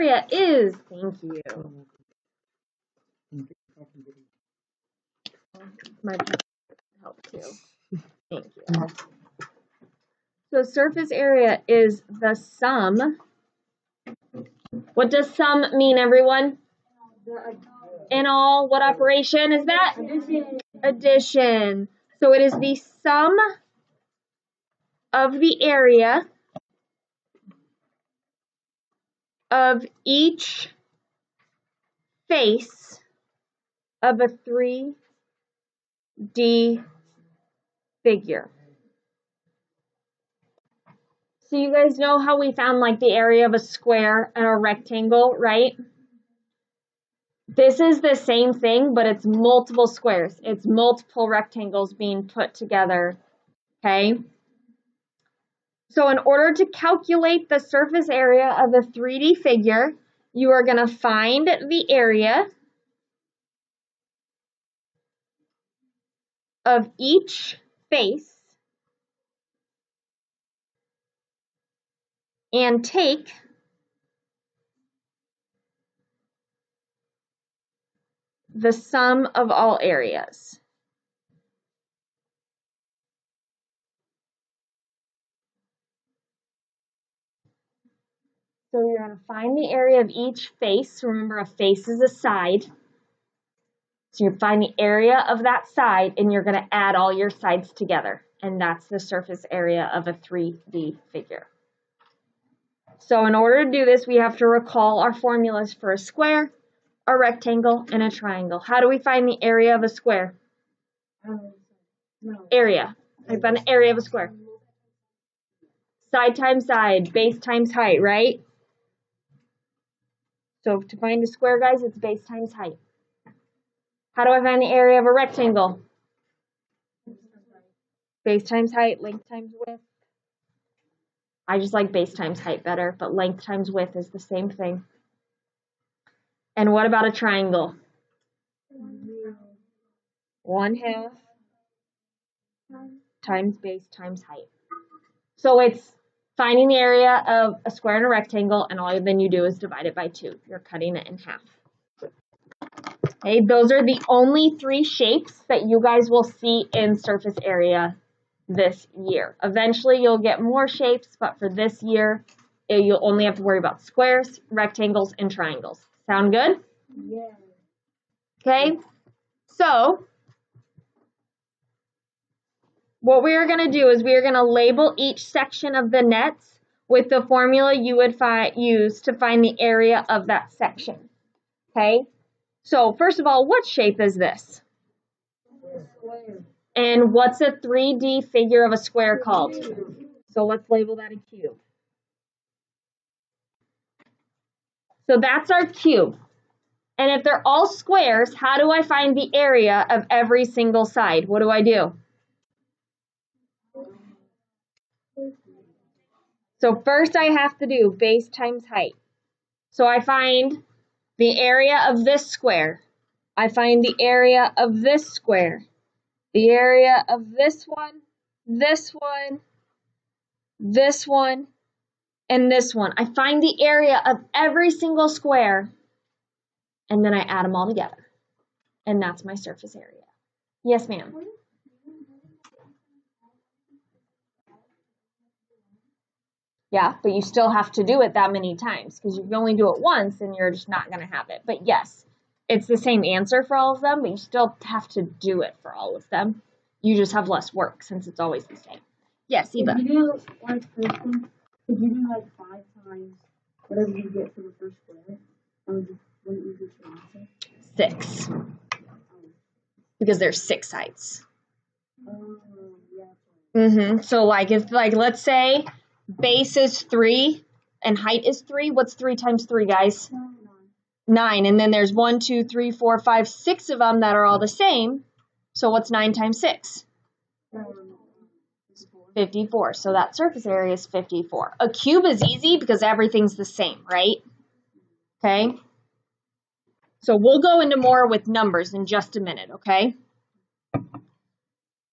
area is, thank you. My pen help too. Thank you. So surface area is the sum. What does sum mean, everyone? In all, what operation is that? Addition. So it is the sum of the area of each face of a 3D figure. So you guys know how we found like the area of a square and a rectangle, right? This is the same thing, but it's multiple squares. It's multiple rectangles being put together, okay? So in order to calculate the surface area of a 3D figure, you are going to find the area of each face and take the sum of all areas. So you're going to find the area of each face. Remember, a face is a side. So you find the area of that side, and you're going to add all your sides together. And that's the surface area of a 3D figure. So in order to do this, we have to recall our formulas for a square, a rectangle, and a triangle. How do we find the area of a square? Area. I find the area of a square. Side times side, base times height, right? So to find a square, guys, it's base times height. How do I find the area of a rectangle? Base times height, length times width. I just like base times height better, but length times width is the same thing. And what about a triangle? 1/2 times base times height. So it's finding the area of a square and a rectangle, and all then you do is divide it by 2. You're cutting it in half. Okay, those are the only 3 shapes that you guys will see in surface area this year. Eventually you'll get more shapes, but for this year, you'll only have to worry about squares, rectangles, and triangles. Sound good? Yeah. Okay, so what we are going to do is we are going to label each section of the nets with the formula you would use to find the area of that section. Okay, so first of all, what shape is this? Square. And what's a 3D figure of a square called? So let's label that a cube. So that's our cube. And if they're all squares, how do I find the area of every single side? What do I do? So first I have to do base times height. So I find the area of this square. I find the area of this square. The area of this one, this one, this one, and this one. I find the area of every single square, and then I add them all together. And that's my surface area. Yes, ma'am. Yeah, but you still have to do it that many times because you can only do it once and you're just not going to have it. But yes, it's the same answer for all of them, but you still have to do it for all of them. You just have less work since it's always the same. Yes, Eva. Could you do like first one? Could you do like 5 times whatever you get for the first square? Or wouldn't you just answer? 6. Because there's 6 sides. Yeah. So let's say base is 3 and height is 3. What's 3 times 3, guys? 9. And then there's 1, 2, 3, 4, 5, 6 of them that are all the same. So what's 9 times 6? 54. So that surface area is 54. A cube is easy because everything's the same, right? Okay. So we'll go into more with numbers in just a minute, okay?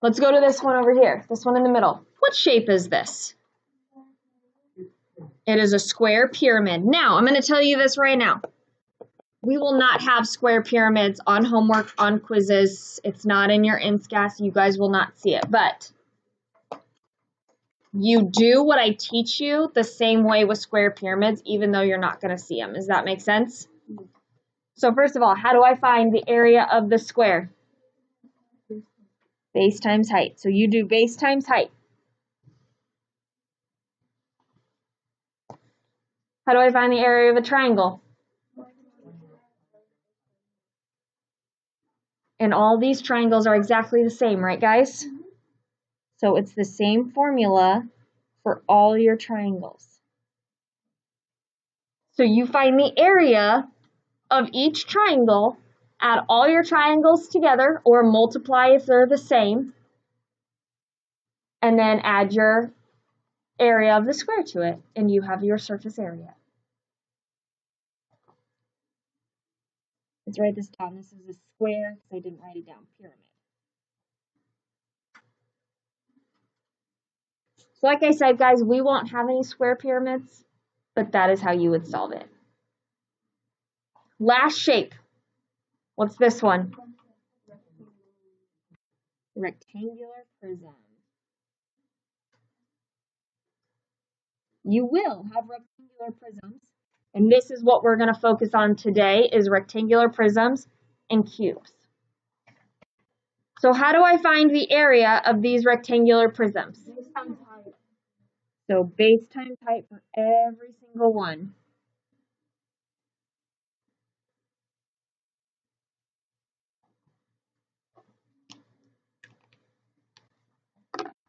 Let's go to this one over here, this one in the middle. What shape is this? It is a square pyramid. Now, I'm going to tell you this right now. We will not have square pyramids on homework, on quizzes. It's not in your INSCAS. You guys will not see it. But you do what I teach you the same way with square pyramids, even though you're not going to see them. Does that make sense? So first of all, how do I find the area of the square? Base times height. So you do base times height. How do I find the area of a triangle? And all these triangles are exactly the same, right, guys? So it's the same formula for all your triangles. So you find the area of each triangle, add all your triangles together, or multiply if they're the same, and then add your area of the square to it, and you have your surface area. Let's write this down. This is a square because I didn't write it down. Pyramid. So like I said, guys, we won't have any square pyramids, but that is how you would solve it. Last shape. What's this one? Rectangular prism. You will have rectangular prisms, and this is what we're going to focus on today is rectangular prisms and cubes. So how do I find the area of these rectangular prisms? Base times height. So base times height for every single one.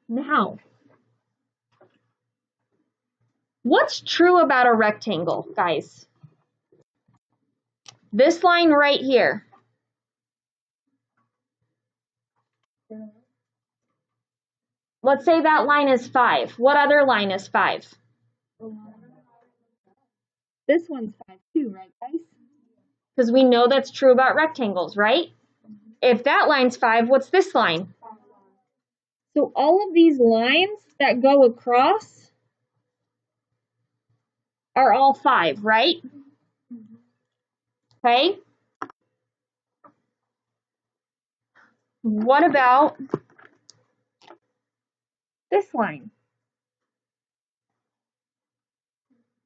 Now, what's true about a rectangle, guys? This line right here. Let's say that line is 5. What other line is 5? This one's 5 too, right, guys? Because we know that's true about rectangles, right? If that line's 5, what's this line? So all of these lines that go across are all 5, right? Okay? What about this line?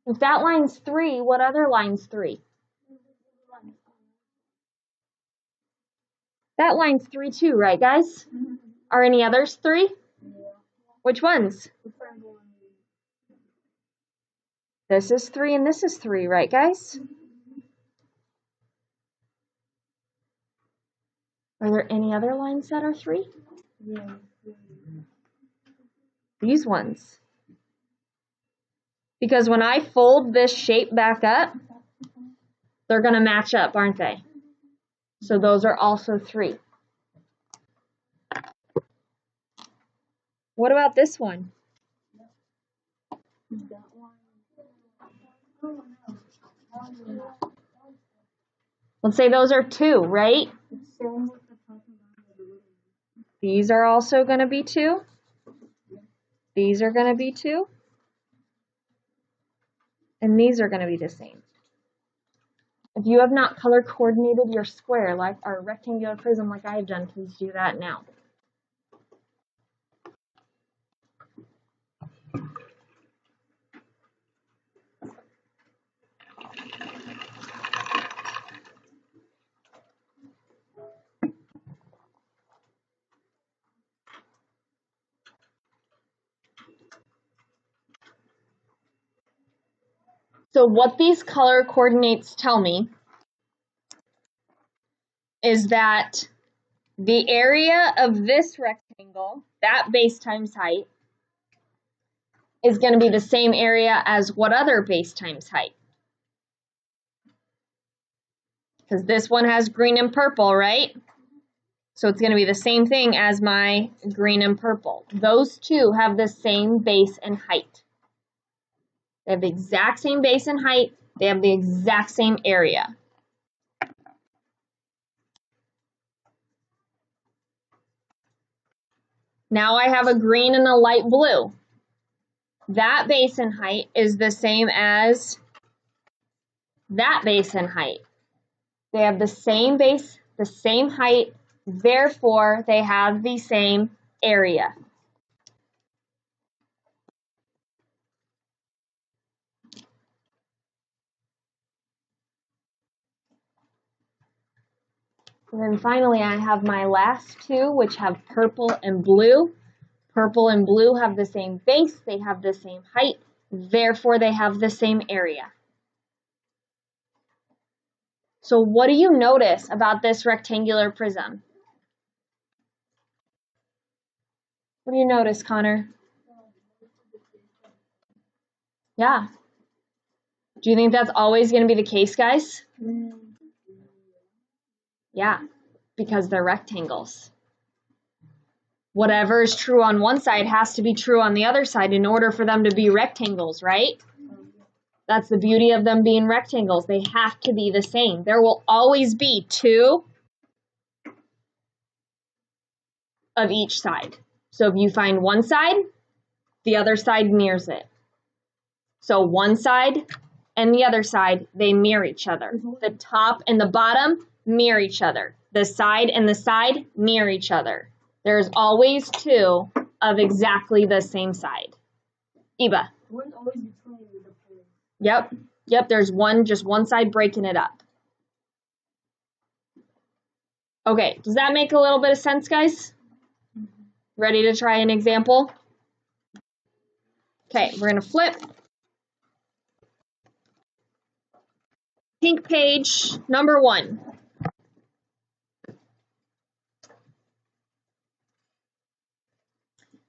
If that line's 3, what other line's 3? That line's 3 too, right, guys? Are any others 3? Which ones? This is 3 and this is 3, right, guys? Are there any other lines that are 3? Yeah. These ones. Because when I fold this shape back up, they're going to match up, aren't they? So those are also 3. What about this one? Let's say those are 2, right? These are also going to be 2. These are going to be 2. And these are going to be the same. If you have not color coordinated your square like our rectangular prism like I have done, please do that now. So what these color coordinates tell me is that the area of this rectangle, that base times height, is going to be the same area as what other base times height? Because this one has green and purple, right? So it's going to be the same thing as my green and purple. Those two have the same base and height. They have the exact same base and height. They have the exact same area. Now I have a green and a light blue. that basin height is the same as that basin height. They have the same base, the same height, therefore they have the same area. And then finally I have my last two, which have purple and blue. Purple and blue have the same base, they have the same height, therefore they have the same area. So what do you notice about this rectangular prism? What do you notice, Connor? Yeah. Do you think that's always going to be the case, guys? Yeah, because they're rectangles. Whatever is true on one side has to be true on the other side in order for them to be rectangles, right? That's the beauty of them being rectangles. They have to be the same. There will always be two of each side. So if you find one side, the other side mirrors it. So one side and the other side, they mirror each other. The top and the bottom mirror each other. The side and the side mirror each other. There's always two of exactly the same side. Iba. Yep. Yep, there's just one side breaking it up. Okay, does that make a little bit of sense, guys? Ready to try an example? Okay, we're going to flip. Pink page number 1.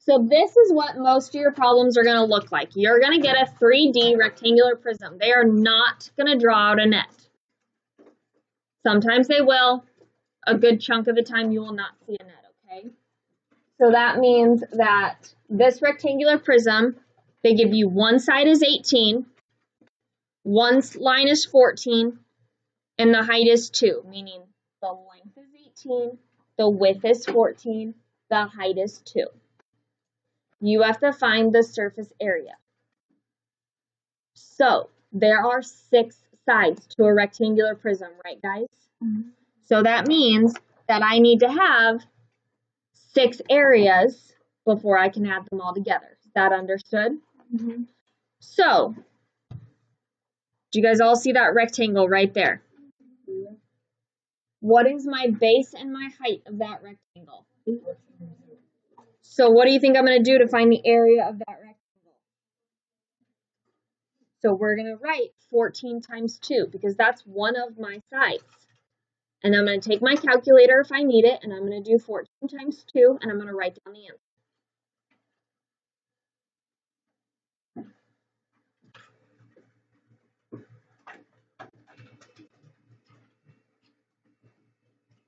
So this is what most of your problems are going to look like. You're going to get a 3D rectangular prism. They are not going to draw out a net. Sometimes they will. A good chunk of the time you will not see a net, okay? So that means that this rectangular prism, they give you one side is 18, one line is 14, and the height is 2, meaning the length is 18, the width is 14, the height is 2. You have to find the surface area. So there are 6 sides to a rectangular prism, right, guys? Mm-hmm. So that means that I need to have 6 areas before I can add them all together. Is that understood? Mm-hmm. So, do you guys all see that rectangle right there? Yeah. What is my base and my height of that rectangle? So what do you think I'm going to do to find the area of that rectangle? So we're going to write 14 times 2 because that's one of my sides. And I'm going to take my calculator if I need it, and I'm going to do 14 times 2, and I'm going to write down the answer.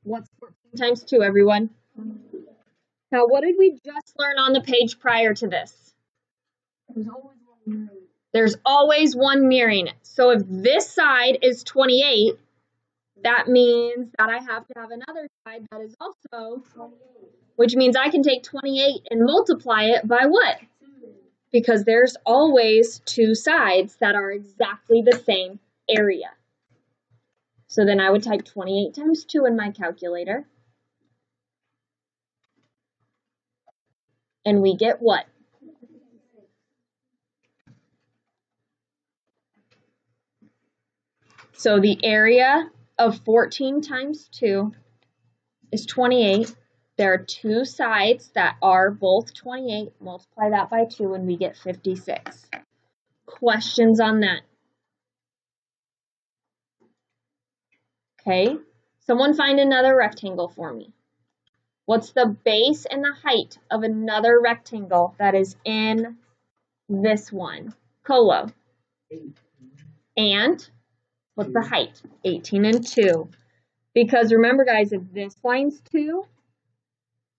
What's 14 times 2, everyone? Now, what did we just learn on the page prior to this? There's always one mirroring it. So if this side is 28, that means that I have to have another side that is also 28, which means I can take 28 and multiply it by what? Because there's always 2 sides that are exactly the same area. So then I would type 28 times 2 in my calculator. And we get what? So the area of 14 times 2 is 28. There are 2 sides that are both 28. Multiply that by 2 and we get 56. Questions on that? Okay, someone find another rectangle for me. What's the base and the height of another rectangle that is in this one? Colo. 18. And what's the height? 18 and 2. Because remember, guys, if this line's 2,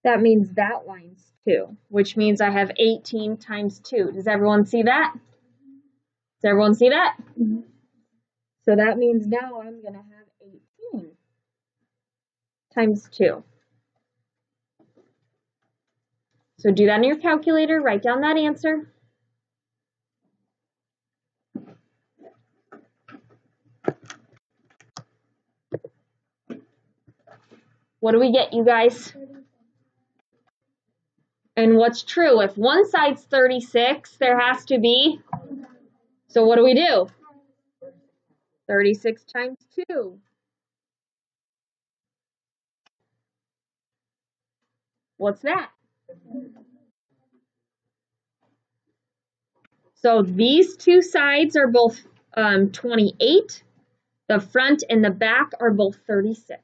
that means that line's 2, which means I have 18 times 2. Does everyone see that? Does everyone see that? Mm-hmm. So that means now I'm going to have 18 times 2. So do that in your calculator, write down that answer. What do we get, you guys? And what's true? If one side's 36, there has to be, so what do we do? 36 times 2. What's that? So these two sides are both 28. The front and the back are both 36.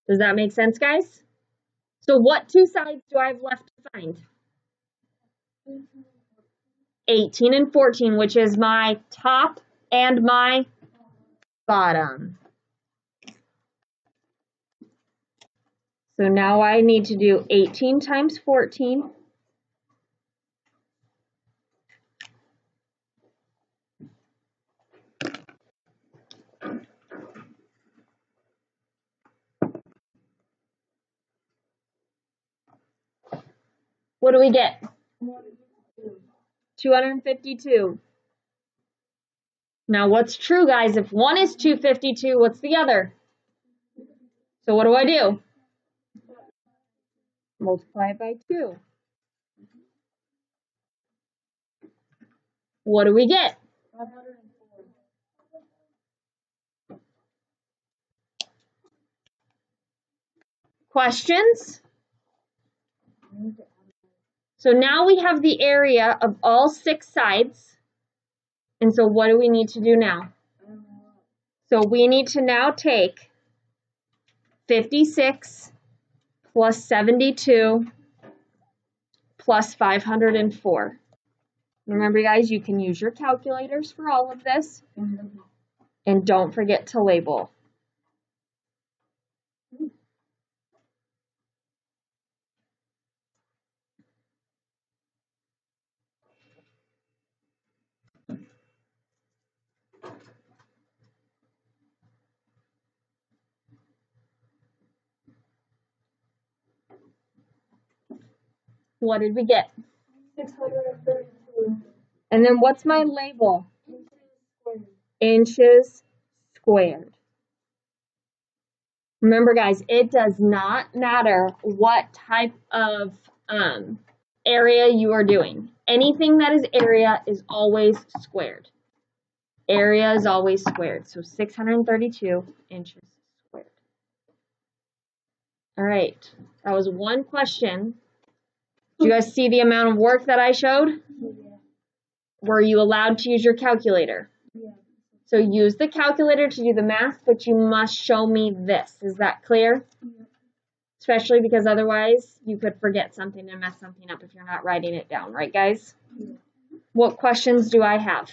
Does that make sense, guys? So what two sides do I have left to find? 18 and 14, which is my top and my bottom. So now I need to do 18 times 14. What do we get? 252. Now what's true, guys? If one is 252, what's the other? So what do? Multiply it by 2. What do we get? 504. Questions? So now we have the area of all 6 sides. And so what do we need to do now? So we need to now take 56 plus 72 plus 504. Remember, guys, you can use your calculators for all of this. And don't forget to label. What did we get? 632. And then what's my label? Inches Inches squared. Remember, guys, it does not matter what type of area you are doing. Anything that is area is always squared. Area is always squared. So 632 inches squared. All right. That was one question. Did you guys see the amount of work that I showed? Yeah. Were you allowed to use your calculator? Yeah. So use the calculator to do the math, but you must show me this. Is that clear? Yeah. Especially because otherwise you could forget something and mess something up if you're not writing it down, right, guys? Yeah. What questions do I have?